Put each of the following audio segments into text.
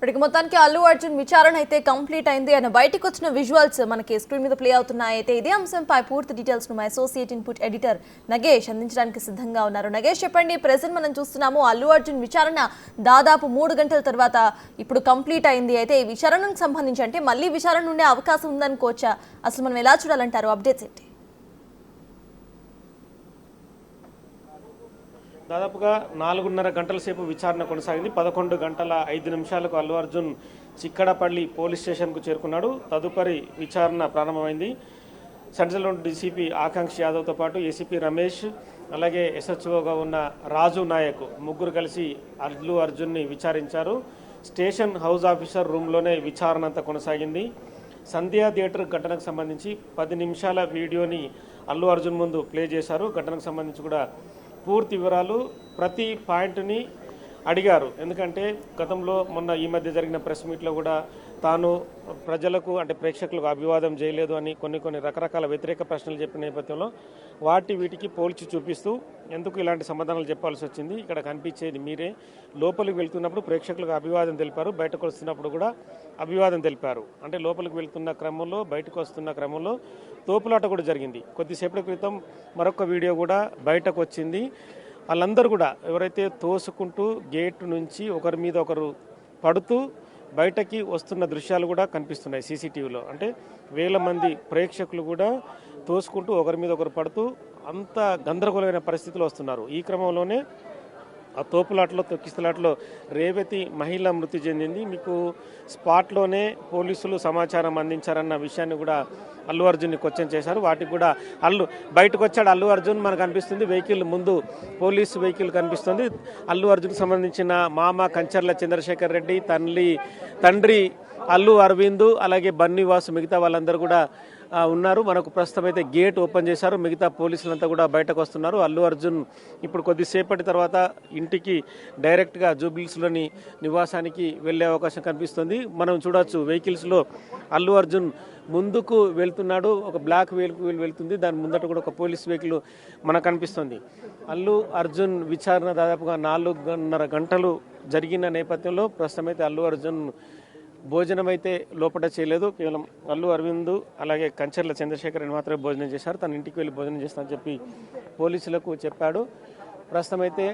ఇప్పటికి మొత్తానికి అల్లు అర్జున్ విచారణ అయితే కంప్లీట్ అయింది. ఆయన బయటకు వచ్చిన విజువల్స్ మనకి స్క్రీన్ మీద ప్లే అవుతున్నాయి. అయితే ఇదే అంశంపై పూర్తి డీటెయిల్స్ ను మా అసోసియేట్ ఇన్పుట్ ఎడిటర్ నగేష్ అందించడానికి సిద్ధంగా ఉన్నారు. నగేష్ చెప్పండి, ప్రెజెంట్ మనం చూస్తున్నాము అల్లు అర్జున్ విచారణ దాదాపు 3 గంటల తర్వాత ఇప్పుడు కంప్లీట్ అయింది. అయితే ఈ విచారణకు సంబంధించి అంటే మళ్ళీ విచారణ ఉండే అవకాశం ఉందనుకోవచ్చా? అసలు మనం ఎలా చూడాలంటారు? అప్డేట్స్ ఏంటి? దాదాపుగా 4.5 గంటల సేపు విచారణ కొనసాగింది. 11 గంటల 5 నిమిషాలకు అల్లు అర్జున్ చిక్కడపల్లి పోలీస్ స్టేషన్కు చేరుకున్నాడు. తదుపరి విచారణ ప్రారంభమైంది. సెంట్రల్ డీసీపీ ఆకాంక్ష యాదవ్తో పాటు ఏసీపీ రమేష్, అలాగే ఎస్హెచ్ఓగా ఉన్న రాజు నాయక్ ముగ్గురు కలిసి అల్లు అర్జున్ని విచారించారు. స్టేషన్ హౌస్ ఆఫీసర్ రూమ్లోనే విచారణ అంతా కొనసాగింది. సంధ్యా థియేటర్ ఘటనకు సంబంధించి 10 నిమిషాల వీడియోని అల్లు అర్జున్ ముందు ప్లే చేశారు. ఘటనకు సంబంధించి కూడా పూర్తి వివరాలు ప్రతి పాయింట్ని అడిగారు. ఎందుకంటే గతంలో మొన్న ఈ మధ్య జరిగిన ప్రెస్ మీట్లో కూడా తాను ప్రజలకు అంటే ప్రేక్షకులకు అభివాదం చేయలేదు అని కొన్ని రకరకాల వ్యతిరేక ప్రశ్నలు చెప్పిన నేపథ్యంలో వీటికి పోల్చి చూపిస్తూ ఎందుకు ఇలాంటి సమాధానాలు చెప్పాల్సి వచ్చింది, ఇక్కడ కనిపించేది మీరే, లోపలికి వెళ్తున్నప్పుడు ప్రేక్షకులకు అభివాదం తెలిపారు, బయటకు వస్తున్నప్పుడు కూడా అభివాదం తెలిపారు. అంటే లోపలికి వెళ్తున్న క్రమంలో బయటకు వస్తున్న క్రమంలో తోపులాట కూడా జరిగింది. కొద్దిసేపటి క్రితం మరొక వీడియో కూడా బయటకు వచ్చింది. వాళ్ళందరూ కూడా ఎవరైతే తోసుకుంటూ గేటు నుంచి ఒకరి మీద ఒకరు పడుతూ బయటకి వస్తున్న దృశ్యాలు కూడా కనిపిస్తున్నాయి సీసీటీవీలో. అంటే వేల మంది ప్రేక్షకులు కూడా తోసుకుంటూ ఒకరి మీద ఒకరు పడుతూ అంత గందరగోళమైన పరిస్థితులు వస్తున్నారు. ఈ క్రమంలోనే ఆ తోపులాటలో తొక్కిసలాటలో రేవతి మహిళ మృతి చెందింది. మీకు స్పాట్లోనే పోలీసులు సమాచారం అందించారన్న విషయాన్ని కూడా అల్లు అర్జున్ని క్వశ్చన్ చేశారు. వాటికి కూడా బయటకు వచ్చాడు అల్లు అర్జున్. మనకు కనిపిస్తుంది వెహికల్ ముందు పోలీసు వెహికల్ కనిపిస్తుంది. అల్లు అర్జున్కి సంబంధించిన మామ కంచర్ల చంద్రశేఖర్ రెడ్డి, తండ్రి అల్లు అరవింద్, అలాగే బన్నీవాసు, మిగతా వాళ్ళందరూ కూడా ఉన్నారు. మనకు ప్రస్తుతం అయితే గేట్ ఓపెన్ చేశారు. మిగతా పోలీసులంతా కూడా బయటకు వస్తున్నారు. అల్లు అర్జున్ ఇప్పుడు కొద్దిసేపటి తర్వాత ఇంటికి డైరెక్ట్గా జూబ్లీస్లోని నివాసానికి వెళ్లే అవకాశం కనిపిస్తుంది. మనం చూడొచ్చు వెహికల్స్లో అల్లు అర్జున్ ముందుకు వెళ్తున్నాడు. ఒక బ్లాక్ వెహికల్ వెళ్తుంది, దాని ముందట కూడా ఒక పోలీస్ వెహికల్ మనకు కనిపిస్తుంది. అల్లు అర్జున్ విచారణ దాదాపుగా 4.5 గంటలు జరిగిన నేపథ్యంలో ప్రస్తుతం అయితే అల్లు అర్జున్ భోజనం అయితే లోపల చేయలేదు. కేవలం అల్లు అరవింద్ అలాగే కంచర్ల చంద్రశేఖర్ రెడ్డి మాత్రమే భోజనం చేశారు. తన ఇంటికి వెళ్ళి భోజనం చేస్తానని చెప్పి పోలీసులకు చెప్పాడు. ప్రస్తుతం అయితే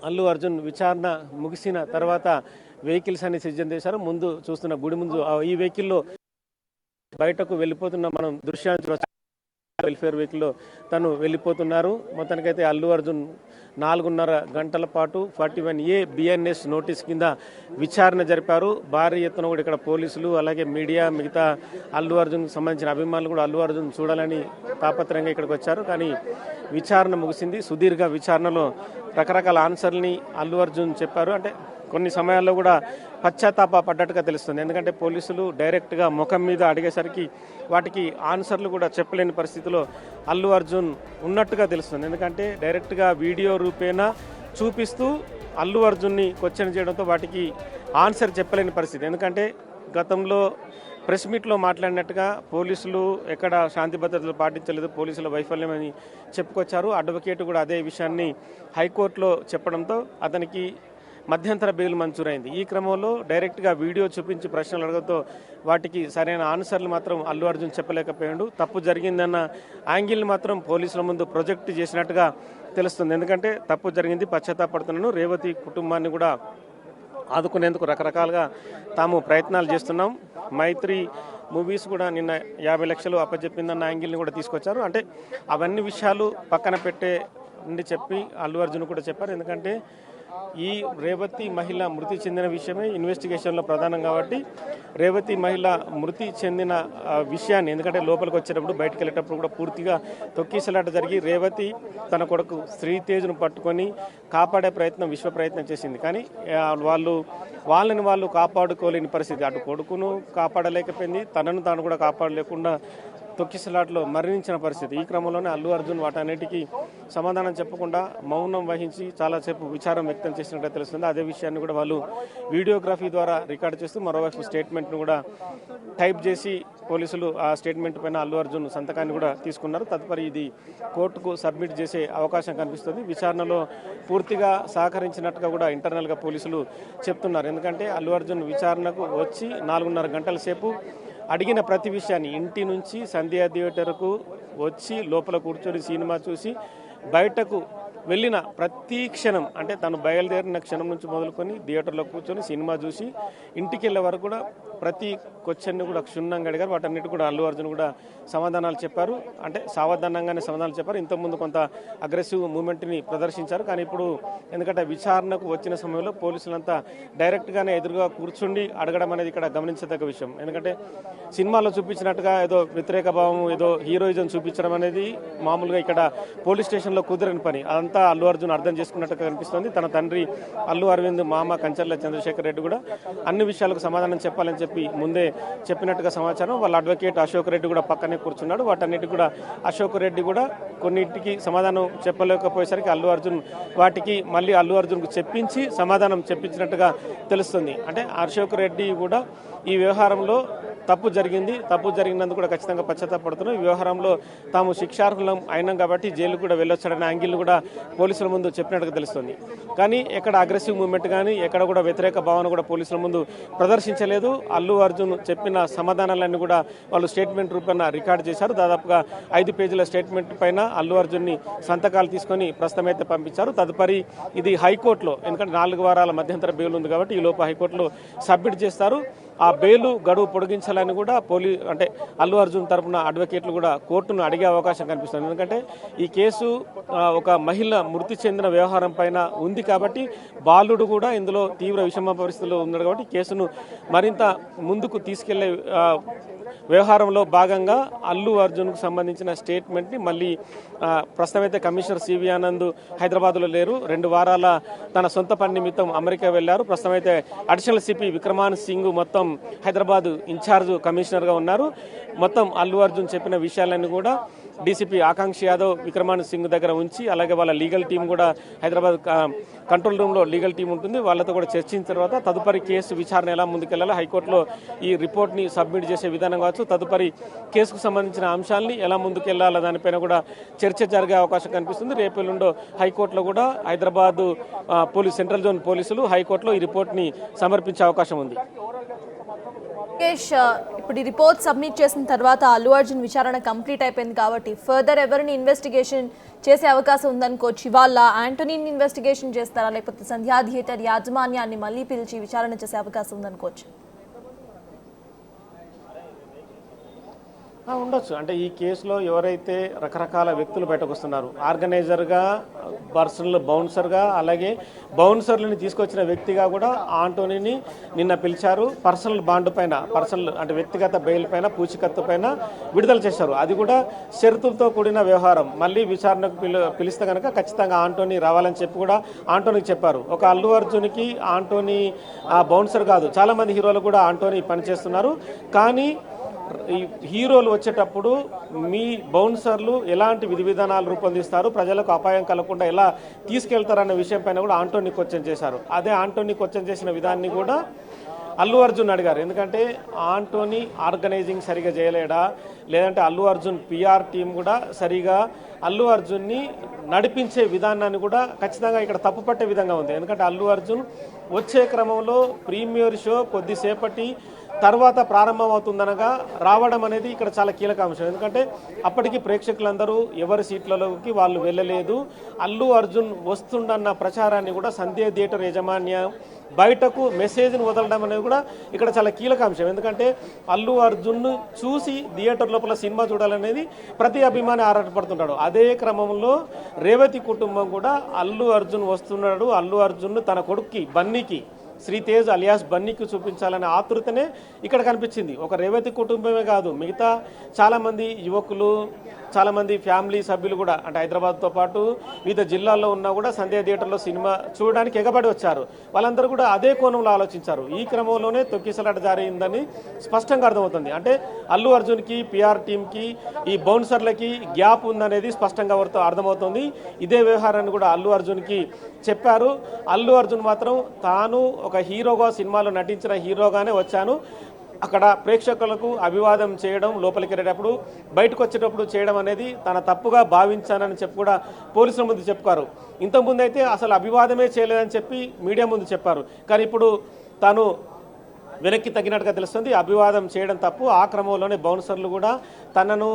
అల్లు అర్జున్ విచారణ ముగిసిన తర్వాత వెహికల్స్ అన్ని సిద్ధం చేశారు. ముందు చూస్తున్న గుడి ముందు ఈ వెహికల్లో బయటకు వెళ్ళిపోతున్న మనం దృశ్యాన్ని వెల్ఫేర్ వెహికల్లో తను వెళ్ళిపోతున్నారు. మొత్తానికైతే అల్లు అర్జున్ 4.5 గంటల పాటు 41A BNS నోటీస్ కింద విచారణ జరిపారు. భారీ ఎత్తున కూడా ఇక్కడ పోలీసులు అలాగే మీడియా, మిగతా అల్లు అర్జున్ సంబంధించిన అభిమానులు కూడా అల్లు అర్జున్ చూడాలని తాపత్రయంగా ఇక్కడికి వచ్చారు. కానీ విచారణ ముగిసింది. సుదీర్ఘ విచారణలో రకరకాల ఆన్సర్ని అల్లు అర్జున్ చెప్పారు. అంటే కొన్ని సమయాల్లో కూడా పశ్చాత్తాప పడ్డట్టుగా తెలుస్తుంది. ఎందుకంటే పోలీసులు డైరెక్ట్గా ముఖం మీద అడిగేసరికి వాటికి ఆన్సర్లు కూడా చెప్పలేని పరిస్థితిలో అల్లు అర్జున్ ఉన్నట్టుగా తెలుస్తుంది. ఎందుకంటే డైరెక్ట్గా వీడియో రూపేణా చూపిస్తూ అల్లు అర్జున్ని క్వశ్చన్ చేయడంతో వాటికి ఆన్సర్ చెప్పలేని పరిస్థితి. ఎందుకంటే గతంలో ప్రెస్ మీట్లో మాట్లాడినట్టుగా పోలీసులు ఎక్కడ శాంతి భద్రతలు పాటించలేదు, పోలీసుల వైఫల్యం అని చెప్పుకొచ్చారు. అడ్వకేట్ కూడా అదే విషయాన్ని హైకోర్టులో చెప్పడంతో అతనికి మధ్యంతర బెయిల్ మంజూరైంది. ఈ క్రమంలో డైరెక్ట్గా వీడియో చూపించి ప్రశ్నలు అడగడంతో వాటికి సరైన ఆన్సర్లు మాత్రం అల్లు అర్జున్ చెప్పలేకపోయాడు. తప్పు జరిగిందన్న యాంగిల్ని మాత్రం పోలీసుల ముందు ప్రొజెక్ట్ చేసినట్టుగా తెలుస్తుంది. ఎందుకంటే తప్పు జరిగింది, పశ్చాత్తాపడుతున్నాను, రేవతి కుటుంబాన్ని కూడా ఆదుకునేందుకు రకరకాలుగా తాము ప్రయత్నాలు చేస్తున్నాం. మైత్రి మూవీస్ కూడా నిన్న 50 లక్షలు అప్పచెప్పిందన్న యాంగిల్ని కూడా తీసుకొచ్చారు. అంటే అవన్నీ విషయాలు పక్కన పెట్టే నుండి చెప్పి అల్లు అర్జున్ కూడా చెప్పారు. ఎందుకంటే ఈ రేవతి మహిళ మృతి చెందిన విషయమే ఇన్వెస్టిగేషన్లో ప్రధానం కాబట్టి రేవతి మహిళ మృతి చెందిన విషయాన్ని, ఎందుకంటే లోపలికి వచ్చేటప్పుడు బయటకు వెళ్ళేటప్పుడు కూడా పూర్తిగా తొక్కిసలాట జరిగి రేవతి తన కొడుకు శ్రీతేజ్ను పట్టుకొని కాపాడే విశ్వ ప్రయత్నం చేసింది. కానీ వాళ్ళని వాళ్ళు కాపాడుకోలేని పరిస్థితి. అటు కొడుకును కాపాడలేకపోయింది, తనను తాను కూడా కాపాడలేకుండా తొక్కిసలాట్లో మరణించిన పరిస్థితి. ఈ క్రమంలోనే అల్లు అర్జున్ వాటన్నిటికీ సమాధానం చెప్పకుండా మౌనం వహించి చాలాసేపు విచారం వ్యక్తం చేసినట్టు తెలుస్తుంది. అదే విషయాన్ని కూడా వాళ్ళు వీడియోగ్రఫీ ద్వారా రికార్డు చేస్తూ మరోవైపు స్టేట్మెంట్ను కూడా టైప్ చేసి పోలీసులు ఆ స్టేట్మెంట్ పైన అల్లు అర్జున్ సంతకాన్ని కూడా తీసుకున్నారు. తదుపరి ఇది కోర్టుకు సబ్మిట్ చేసే అవకాశం కనిపిస్తుంది. విచారణలో పూర్తిగా సహకరించినట్టుగా కూడా ఇంటర్నల్గా పోలీసులు చెప్తున్నారు. ఎందుకంటే అల్లు అర్జున్ విచారణకు వచ్చి 4.5 గంటల సేపు అడిగిన ప్రతి విషయాన్ని ఇంటి నుంచి సంధ్యా థియేటర్కు వచ్చి లోపల కూర్చొని సినిమా చూసి బయటకు వెళ్ళిన ప్రతి క్షణం, అంటే తను బయలుదేరిన క్షణం నుంచి మొదలుకొని థియేటర్లో కూర్చొని సినిమా చూసి ఇంటికి వెళ్ళే వరకు కూడా ప్రతి క్వశ్చన్ని కూడా క్షుణ్ణంగా అడిగారు. వాటన్నిటి కూడా అల్లు అర్జున్ కూడా సమాధానాలు చెప్పారు. అంటే సావధానంగానే సమాధానాలు చెప్పారు. ఇంతకుముందు కొంత అగ్రెసివ్ మూమెంట్ని ప్రదర్శించారు. కానీ ఇప్పుడు ఎందుకంటే విచారణకు వచ్చిన సమయంలో పోలీసులంతా డైరెక్ట్గానే ఎదురుగా కూర్చుండి అడగడం అనేది ఇక్కడ గమనించదగ్గ విషయం. ఎందుకంటే సినిమాలో చూపించినట్టుగా ఏదో వ్యతిరేక భావం, ఏదో హీరోయిజం చూపించడం అనేది మామూలుగా ఇక్కడ పోలీస్ స్టేషన్లో కుదరని పని. అదంతా అల్లు అర్జున్ అర్థం చేసుకున్నట్టుగా కనిపిస్తోంది. తన తండ్రి అల్లు అరవింద్ మామ కంచర్ల చంద్రశేఖర్ రెడ్డి కూడా అన్ని విషయాలకు సమాధానం చెప్పాలని చెప్పి ముందే చెప్పినట్టుగా సమాచారం. వాళ్ళ అడ్వకేట్ అశోక్ రెడ్డి కూడా పక్కనే కూర్చున్నాడు. వాటన్నిటి కూడా అశోక్ రెడ్డి కూడా కొన్నింటికి సమాధానం చెప్పలేకపోయేసరికి వాటికి మళ్ళీ అల్లు అర్జున్కు చెప్పించి సమాధానం చెప్పించినట్టుగా తెలుస్తుంది. అంటే అశోక్ రెడ్డి కూడా ఈ వ్యవహారంలో తప్పు జరిగినందుకు కూడా ఖచ్చితంగా పశ్చాత్తాపడుతున్నాం. ఈ వ్యవహారంలో తాము శిక్షార్హులం అయినాం కాబట్టి జైలు కూడా వెళ్ళొచ్చాడనే యాంగిల్ కూడా పోలీసుల ముందు చెప్పినట్టుగా తెలుస్తుంది. కానీ ఎక్కడ అగ్రెసివ్ మూమెంట్ కానీ ఎక్కడ కూడా వ్యతిరేక భావన కూడా పోలీసుల ముందు ప్రదర్శించలేదు. అల్లు అర్జున్ చెప్పిన సమాధానాలన్నీ కూడా వాళ్ళు స్టేట్మెంట్ రూపంలో రికార్డు చేశారు. దాదాపుగా 5 పేజీల స్టేట్మెంట్ పైన అల్లు అర్జున్ని సంతకాలు తీసుకొని ప్రస్తుతం అయితే పంపించారు. తదుపరి ఇది హైకోర్టులో, ఎందుకంటే 4 వారాల మధ్యంతర బెయిల్ ఉంది కాబట్టి ఈ లోపు హైకోర్టులో సబ్మిట్ చేస్తారు. ఆ బెయిల్ గడువు పొడిగించాలని కూడా అంటే అల్లు అర్జున్ తరపున అడ్వకేట్లు కూడా కోర్టును అడిగే అవకాశం కనిపిస్తుంది. ఎందుకంటే ఈ కేసు ఒక మహిళ మృతి చెందిన వ్యవహారం పైన ఉంది కాబట్టి బాలుడు కూడా ఇందులో తీవ్ర విషమ పరిస్థితుల్లో ఉన్నాడు కాబట్టి కేసును మరింత ముందుకు తీసుకెళ్లే వ్యవహారంలో భాగంగా అల్లు అర్జున్కు సంబంధించిన స్టేట్మెంట్ని మళ్ళీ ప్రస్తుతం అయితే కమిషనర్ సివి ఆనంద్ హైదరాబాద్లో లేరు. 2 వారాల తన సొంత పని నిమిత్తం అమెరికా వెళ్లారు. ప్రస్తుతం అయితే అడిషనల్ సిపి విక్రమాన్ సింగ్ మొత్తం హైదరాబాద్ ఇన్ఛార్జ్ కమిషనర్గా ఉన్నారు. మొత్తం అల్లు అర్జున్ చెప్పిన విషయాలన్నీ కూడా డీసీపీ ఆకాంక్ష యాదవ్ విక్రమాన్ సింగ్ దగ్గర ఉంచి, అలాగే వాళ్ళ లీగల్ టీం కూడా హైదరాబాద్ కంట్రోల్ రూమ్లో లీగల్ టీం ఉంటుంది, వాళ్ళతో కూడా చర్చించిన తర్వాత తదుపరి కేసు విచారణ ఎలా ముందుకెళ్లాలో హైకోర్టులో ఈ రిపోర్ట్ని సబ్మిట్ చేసే విధానం కావచ్చు, తదుపరి కేసుకు సంబంధించిన అంశాలని ఎలా ముందుకెళ్లాలో దానిపైన కూడా చర్చ జరిగే అవకాశం కనిపిస్తుంది. రేపు ఎల్లుండో హైకోర్టులో కూడా హైదరాబాద్ సెంట్రల్ జోన్ పోలీసులు హైకోర్టులో ఈ రిపోర్ట్ని సమర్పించే అవకాశం ఉంది. ఇప్పుడు ఈ రిపోర్ట్ సబ్మిట్ చేసిన తర్వాత అల్లు అర్జున్ విచారణ కంప్లీట్ అయిపోయింది కాబట్టి ఫర్దర్ ఎవరిని ఇన్వెస్టిగేషన్ చేసే అవకాశం ఉందనుకోవచ్చు. ఇవాళ యాంటోనీని ఇన్వెస్టిగేషన్ చేస్తారా, లేకపోతే సంధ్యా థియేటర్ యాజమాన్యాన్ని మళ్ళీ పిలిచి విచారణ చేసే అవకాశం ఉందనుకోవచ్చు? ఉండొచ్చు. అంటే ఈ కేసులో ఎవరైతే రకరకాల వ్యక్తులు బయటకు వస్తున్నారు, ఆర్గనైజర్గా, బౌన్సర్గా, అలాగే బౌన్సర్లని తీసుకొచ్చిన వ్యక్తిగా కూడా ఆంటోనీని నిన్న పిలిచారు. పర్సనల్ బాండ్ పైన, అంటే వ్యక్తిగత బెయిల్ పైన, పూచికత్తు పైన విడుదల చేశారు. అది కూడా షరతులతో కూడిన వ్యవహారం. మళ్ళీ విచారణకు పిలిస్తే కనుక ఖచ్చితంగా ఆంటోనీ రావాలని చెప్పి కూడా ఆంటోనీకి చెప్పారు. ఒక అల్లు అర్జున్కి ఆంటోనీ బౌన్సర్ కాదు, చాలామంది హీరోలు కూడా ఆంటోనీ పనిచేస్తున్నారు. కానీ ఈ హీరోలు వచ్చేటప్పుడు మీ బౌన్సర్లు ఎలాంటి విధి విధానాలు రూపొందిస్తారు, ప్రజలకు అపాయం కలగకుండా ఎలా తీసుకెళ్తారన్న విషయం పైన కూడా ఆంటోనీ క్వశ్చన్ చేశారు. అదే ఆంటోనీ క్వశ్చన్ చేసిన విధాన్ని కూడా అల్లు అర్జున్ అడిగారు. ఎందుకంటే ఆంటోనీ ఆర్గనైజింగ్ సరిగా చేయలేడా, లేదంటే అల్లు అర్జున్ పిఆర్ టీం కూడా సరిగా అల్లు అర్జున్ని నడిపించే విధానాన్ని కూడా ఖచ్చితంగా ఇక్కడ తప్పుపట్టే విధంగా ఉంది. ఎందుకంటే అల్లు అర్జున్ వచ్చే క్రమంలో ప్రీమియర్ షో కొద్దిసేపటి తర్వాత ప్రారంభం అవుతుందనగా రావడం అనేది ఇక్కడ చాలా కీలక అంశం. ఎందుకంటే అప్పటికి ప్రేక్షకులందరూ ఎవరి సీట్లలోకి వాళ్ళు వెళ్ళలేదు. అల్లు అర్జున్ వస్తుండన్న ప్రచారాన్ని కూడా సంధ్యా థియేటర్ యాజమాన్యం బయటకు మెసేజ్ని వదలడం అనేది కూడా ఇక్కడ చాలా కీలక అంశం. ఎందుకంటే అల్లు అర్జున్ను చూసి థియేటర్ లోపల సినిమా చూడాలనేది ప్రతి అభిమాని ఆరాటపడుతుంటాడు. అదే క్రమంలో రేవతి కుటుంబం కూడా అల్లు అర్జున్ వస్తున్నాడు, అల్లు అర్జున్ను తన కొడుక్కి బన్నీకి, శ్రీతేజ్ అలియాస్ బన్నీకి చూపించాలనే ఆతృతనే ఇక్కడ కనిపించింది. ఒక రేవతి కుటుంబమే కాదు, మిగతా చాలామంది యువకులు, చాలామంది ఫ్యామిలీ సభ్యులు కూడా అంటే హైదరాబాద్తో పాటు వివిధ జిల్లాల్లో ఉన్నా కూడా సంధ్య థియేటర్లో సినిమా చూడడానికి ఎగబడి వచ్చారు. వాళ్ళందరూ కూడా అదే కోణంలో ఆలోచించారు. ఈ క్రమంలోనే తొక్కిసలాట జరిగిందని స్పష్టంగా అర్థమవుతుంది. అంటే అల్లు అర్జున్కి పిఆర్ టీంకి ఈ బౌన్సర్లకి గ్యాప్ ఉందనేది స్పష్టంగా అర్థమవుతుంది. ఇదే వ్యవహారాన్ని కూడా అల్లు అర్జున్కి చెప్పారు. అల్లు అర్జున్ మాత్రం తాను ఒక హీరోగా సినిమాలో నటించిన హీరోగానే వచ్చాను, అక్కడ ప్రేక్షకులకు అభివాదం చేయడం లోపలికి వెళ్ళేటప్పుడు బయటకు వచ్చేటప్పుడు చేయడం అనేది తన తప్పుగా భావించానని చెప్పి కూడా పోలీసుల ముందు చెప్పుకారు. ఇంతకుముందు అయితే అసలు అభివాదమే చేయలేదని చెప్పి మీడియా ముందు చెప్పారు. కానీ ఇప్పుడు తాను వెనక్కి తగ్గినట్టుగా తెలుస్తుంది. అభివాదం చేయడం తప్పు. ఆ క్రమంలోనే బౌన్సర్లు కూడా తనను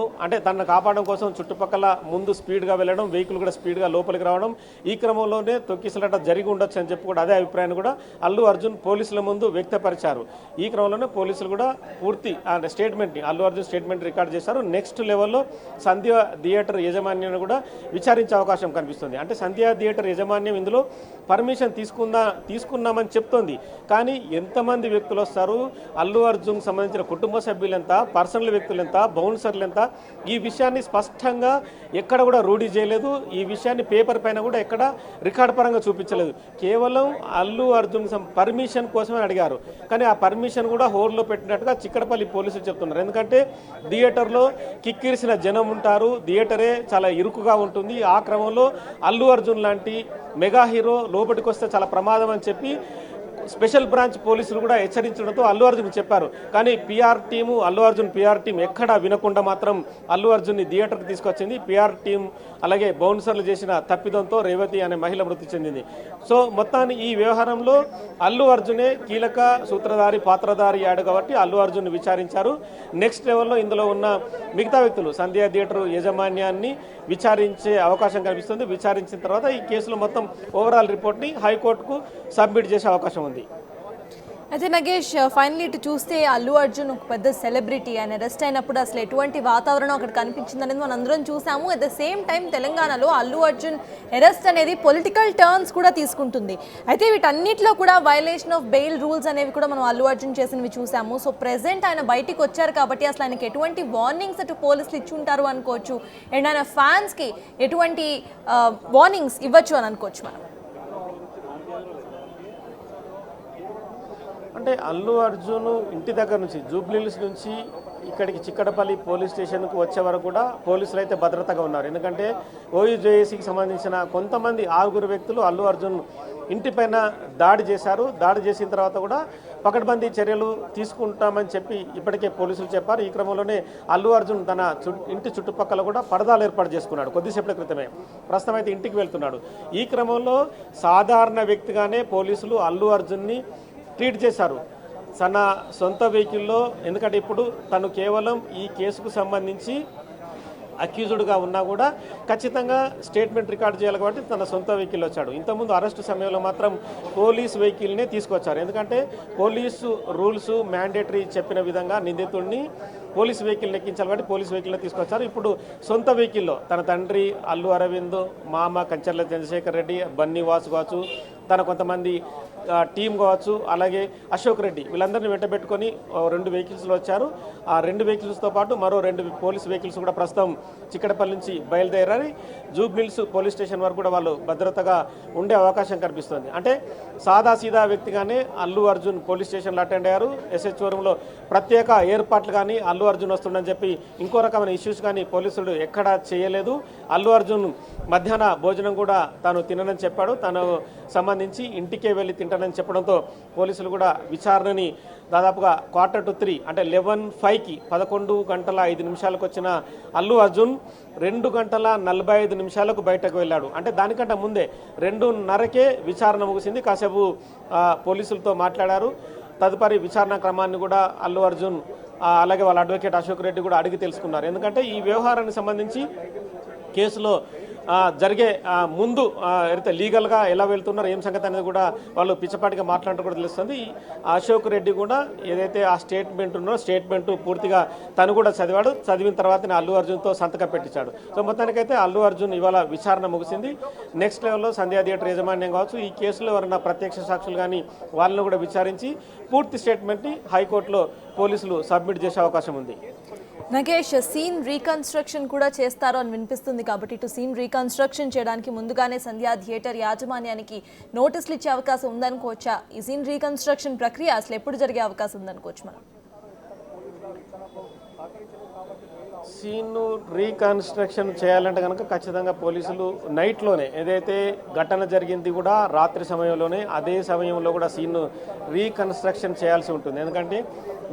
కాపాడడం కోసం చుట్టుపక్కల ముందు స్పీడ్గా వెళ్ళడం, వెహికల్ కూడా స్పీడ్గా లోపలికి రావడం, ఈ క్రమంలోనే తొక్కిసలాట జరిగి ఉండొచ్చు అని చెప్పి కూడా అదే అభిప్రాయాన్ని కూడా అల్లు అర్జున్ పోలీసుల ముందు వ్యక్తపరిచారు. ఈ క్రమంలోనే పోలీసులు కూడా పూర్తి స్టేట్మెంట్ని అల్లు అర్జున్ స్టేట్మెంట్ రికార్డ్ చేశారు. నెక్స్ట్ లెవెల్లో సంధ్య థియేటర్ యాజమాన్యాన్ని కూడా విచారించే అవకాశం కనిపిస్తుంది. అంటే సంధ్య థియేటర్ యాజమాన్యం ఇందులో పర్మిషన్ తీసుకున్నామని చెప్తోంది. కానీ ఎంతమంది వ్యక్తులు వస్తారు, అల్లు అర్జున్ సంబంధించిన కుటుంబ సభ్యులు ఎంత, పర్సనల్ వ్యక్తులు ఎంత, బౌన్సర్లు ఎంత, ఈ విషయాన్ని స్పష్టంగా ఎక్కడ కూడా రూఢీ చేయలేదు. ఈ విషయాన్ని పేపర్ పైన కూడా ఎక్కడ రికార్డ్ పరంగా చూపించలేదు. కేవలం అల్లు అర్జున్ పర్మిషన్ కోసమే అడిగారు. కానీ ఆ పర్మిషన్ కూడా హోల్డ్లో పెట్టినట్టుగా చిక్కడపల్లి పోలీసులు చెప్తున్నారు. ఎందుకంటే థియేటర్లో కిక్కిరిసిన జనం ఉంటారు, థియేటరే చాలా ఇరుకుగా ఉంటుంది. ఆ క్రమంలో అల్లు అర్జున్ లాంటి మెగా హీరో లోపలికి వస్తే చాలా ప్రమాదం అని చెప్పి స్పెషల్ బ్రాంచ్ పోలీసులు కూడా హెచ్చరించడంతో అల్లు అర్జున్ చెప్పారు. కానీ అల్లు అర్జున్ పిఆర్ టీం ఎక్కడా వినకుండా మాత్రం అల్లు అర్జున్ని థియేటర్కి తీసుకొచ్చింది. పిఆర్ టీం అలాగే బౌన్సర్లు చేసిన తప్పిదంతో రేవతి అనే మహిళ మృతి చెందింది. సో మొత్తాన్ని ఈ వ్యవహారంలో అల్లు అర్జునే కీలక సూత్రధారి పాత్రధారి అయ్యాడు కాబట్టి అల్లు అర్జున్ విచారించారు. నెక్స్ట్ లెవెల్లో ఇందులో ఉన్న మిగతా వ్యక్తులు సంధ్య థియేటర్ యాజమాన్యాన్ని విచారించే అవకాశం కనిపిస్తుంది. విచారించిన తర్వాత ఈ కేసులో మొత్తం ఓవరాల్ రిపోర్ట్ని హైకోర్టుకు సబ్మిట్ చేసే అవకాశం ఉంది. అయితే నగేష్, ఫైనల్లీ ఇటు చూస్తే అల్లు అర్జున్ ఒక పెద్ద సెలబ్రిటీ. ఆయన అరెస్ట్ అయినప్పుడు అసలు ఎటువంటి వాతావరణం అక్కడ కనిపించింది అనేది మనం అందరం చూసాము. అట్ ద సేమ్ టైం తెలంగాణలో అల్లు అర్జున్ అరెస్ట్ అనేది పొలిటికల్ టర్న్స్ కూడా తీసుకుంటుంది. అయితే వీటన్నిటిలో కూడా వైలేషన్ ఆఫ్ బెయిల్ రూల్స్ అనేవి కూడా మనం అల్లు అర్జున్ చేసినవి చూసాము. సో ప్రెసెంట్ ఆయన బయటికి వచ్చారు కాబట్టి అసలు ఆయనకి ఎటువంటి వార్నింగ్స్ అటు పోలీసులు ఇచ్చి ఉంటారు అనుకోవచ్చు, అండ్ ఆయన ఫ్యాన్స్కి ఎటువంటి వార్నింగ్స్ ఇవ్వచ్చు అని అనుకోవచ్చు మనం. అంటే అల్లు అర్జున్ ఇంటి దగ్గర నుంచి జూబ్లీహిల్స్ నుంచి ఇక్కడికి చిక్కడపల్లి పోలీస్ స్టేషన్కు వచ్చే వరకు కూడా పోలీసులు అయితే భద్రతగా ఉన్నారు. ఎందుకంటే ఓయూజేఏసీకి సంబంధించిన కొంతమంది 6 వ్యక్తులు అల్లు అర్జున్ ఇంటిపైన దాడి చేశారు. దాడి చేసిన తర్వాత కూడా పకడ్బందీ చర్యలు తీసుకుంటామని చెప్పి ఇప్పటికే పోలీసులు చెప్పారు. ఈ క్రమంలోనే అల్లు అర్జున్ తన ఇంటి చుట్టుపక్కల కూడా పరదాలు ఏర్పాటు చేసుకున్నాడు కొద్దిసేపటి క్రితమే. ప్రస్తుతం అయితే ఇంటికి వెళ్తున్నాడు. ఈ క్రమంలో సాధారణ వ్యక్తిగానే పోలీసులు అల్లు అర్జున్ని ట్రీట్ చేశారు తన సొంత వెహికల్లో. ఎందుకంటే ఇప్పుడు తను కేవలం ఈ కేసుకు సంబంధించి అక్యూజ్డ్గా ఉన్నా కూడా ఖచ్చితంగా స్టేట్మెంట్ రికార్డ్ చేయాలి కాబట్టి తన సొంత వెహికల్ వచ్చాడు. ఇంతకుముందు అరెస్టు సమయంలో మాత్రం పోలీస్ వెహికల్నే తీసుకొచ్చారు. ఎందుకంటే పోలీసు రూల్స్ మ్యాండేటరీ చెప్పిన విధంగా నిందితుడిని పోలీస్ వెహికల్ ఎక్కించాలి కాబట్టి పోలీస్ వెహికల్లో తీసుకొచ్చారు. ఇప్పుడు సొంత వెహికల్లో తన తండ్రి అల్లు అరవింద్, మామ కంచర్ల చంద్రశేఖర్ రెడ్డి, బన్నీ వాసు కావచ్చు, తన కొంతమంది టీం కావచ్చు, అలాగే అశోక్ రెడ్డి, వీళ్ళందరినీ వెంటబెట్టుకొని 2 వెహికల్స్లో వచ్చారు. ఆ 2 వెహికల్స్తో పాటు మరో 2 పోలీస్ వెహికల్స్ కూడా ప్రస్తుతం చిక్కడపల్లి నుంచి బయలుదేరారు. జూబ్లీహిల్స్ పోలీస్ స్టేషన్ వరకు కూడా వాళ్ళు భద్రతగా ఉండే అవకాశం కనిపిస్తుంది. అంటే సాదాసీదా వ్యక్తిగానే అల్లు అర్జున్ పోలీస్ స్టేషన్లో అటెండ్ అయ్యారు. SHO ప్రత్యేక ఏర్పాట్లు కానీ అల్లు అర్జున్ వస్తుండని చెప్పి ఇంకో రకమైన ఇష్యూస్ కానీ పోలీసులు ఎక్కడా చేయలేదు. అల్లు అర్జున్ మధ్యాహ్న భోజనం కూడా తాను తిననని చెప్పాడు. తను సంబంధించి ఇంటికే వెళ్ళి తింటానని చెప్పడంతో పోలీసులు కూడా విచారణని దాదాపుగా 2:45 అంటే 11:05కి 11:05 వచ్చిన అల్లు అర్జున్ 2:45 బయటకు వెళ్ళాడు. అంటే దానికంటే ముందే 2:30కే విచారణ ముగిసింది. కాసేపు పోలీసులతో మాట్లాడారు. తదుపరి విచారణ క్రమాన్ని కూడా అల్లు అర్జున్ అలాగే వాళ్ళ అడ్వకేట్ అశోక్ రెడ్డి కూడా అడిగి తెలుసుకున్నారు. ఎందుకంటే ఈ వ్యవహారానికి సంబంధించి కేసులో జరిగే ముందు అయితే లీగల్గా ఎలా వెళ్తున్నారు ఏం సంగతి అనేది కూడా వాళ్ళు పిచ్చపాటిగా మాట్లాడటం కూడా తెలుస్తుంది. అశోక్ రెడ్డి కూడా ఏదైతే ఆ స్టేట్మెంట్ పూర్తిగా తను కూడా చదివాడు. చదివిన తర్వాతనే అల్లు అర్జున్తో సంతకం పెట్టించాడు. సో మొత్తానికైతే అల్లు అర్జున్ ఇవాళ విచారణ ముగిసింది. నెక్స్ట్ లెవెల్లో సంధ్యా థియేటర్ యాజమాన్యం కావచ్చు, ఈ కేసులో ఎవరైనా ప్రత్యక్ష సాక్షులు కానీ వాళ్ళని కూడా విచారించి పూర్తి స్టేట్మెంట్ని హైకోర్టులో పోలీసులు సబ్మిట్ చేసే అవకాశం ఉంది. నగేష్, సీన్ రీకన్స్ట్రక్షన్ కూడా చేస్తారు అని వినిపిస్తుంది కాబట్టి ఇటు సీన్ రీకన్స్ట్రక్షన్ చేయడానికి ముందుగానే సంధ్యా థియేటర్ యాజమాన్యానికి నోటీసులు ఇచ్చే అవకాశం ఉందనుకోవచ్చా? ఈ సీన్ రీకన్స్ట్రక్షన్ ప్రక్రియ అసలు ఎప్పుడు జరిగే అవకాశం ఉందనుకోవచ్చు మనం? సీన్ రీకన్స్ట్రక్షన్ చేయాలంటే కనుక ఖచ్చితంగా పోలీసులు నైట్లోనే ఏదైతే ఘటన జరిగింది కూడా రాత్రి సమయంలోనే అదే సమయంలో కూడా సీన్ రీకన్స్ట్రక్షన్ చేయాల్సి ఉంటుంది. ఎందుకంటే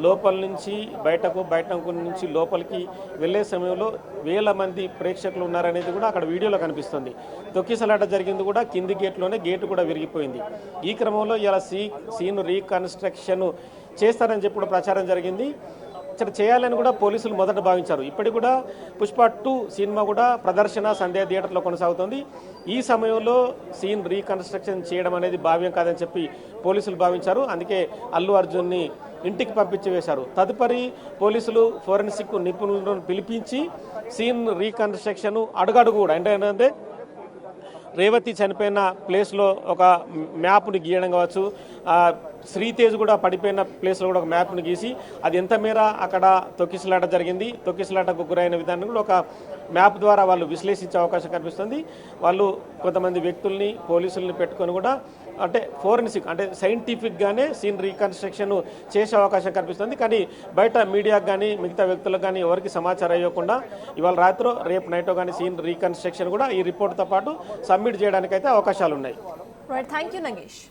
లోపల నుంచి బయటకు నుంచి లోపలికి వెళ్ళే సమయంలో వేల మంది ప్రేక్షకులు ఉన్నారనేది కూడా అక్కడ వీడియోలో కనిపిస్తుంది. తొక్కిసలాట జరిగింది కూడా కింది గేట్లోనే, గేటు కూడా విరిగిపోయింది. ఈ క్రమంలో ఇలా సీన్ రీకన్స్ట్రక్షన్ చేస్తారని చెప్పి కూడా ప్రచారం జరిగింది. ఇక్కడ చేయాలని కూడా పోలీసులు మొదట భావించారు. ఇప్పటికి కూడా పుష్ప 2 సినిమా కూడా ప్రదర్శన సంధ్యా థియేటర్లో కొనసాగుతుంది. ఈ సమయంలో సీన్ రీకన్స్ట్రక్షన్ చేయడం అనేది భావ్యం కాదని చెప్పి పోలీసులు భావించారు. అందుకే అల్లు అర్జున్ని ఇంటికి పంపించి వేశారు. తదుపరి పోలీసులు ఫోరెన్సిక్ నిపుణులను పిలిపించి సీన్ రీకన్స్ట్రక్షన్ అడుగడుగు కూడా ఏంటంటే రేవతి చనిపోయిన ప్లేస్లో ఒక మ్యాప్ని గీయడం కావచ్చు, శ్రీతేజ్ కూడా పడిపోయిన ప్లేస్లో కూడా ఒక మ్యాప్ను గీసి అది ఎంత మేర అక్కడ తొక్కిసలాట జరిగింది, తొక్కిసలాటకు గురైన విధానం కూడా ఒక మ్యాప్ ద్వారా వాళ్ళు విశ్లేషించే అవకాశం కనిపిస్తుంది. వాళ్ళు కొంతమంది వ్యక్తుల్ని, పోలీసుల్ని పెట్టుకొని కూడా అంటే ఫోరెన్సిక్ అంటే సైంటిఫిక్గానే సీన్ రీకన్స్ట్రక్షన్ చేసే అవకాశం కనిపిస్తుంది. కానీ బయట మీడియాకు కానీ మిగతా వ్యక్తులకు కానీ ఎవరికి సమాచారం ఇవ్వకుండా ఇవాళ రాత్రో రేపు నైటో కానీ సీన్ రీకన్స్ట్రక్షన్ కూడా ఈ రిపోర్ట్తో పాటు సబ్మిట్ చేయడానికైతే అవకాశాలు ఉన్నాయి. Right, thank you Nagesh.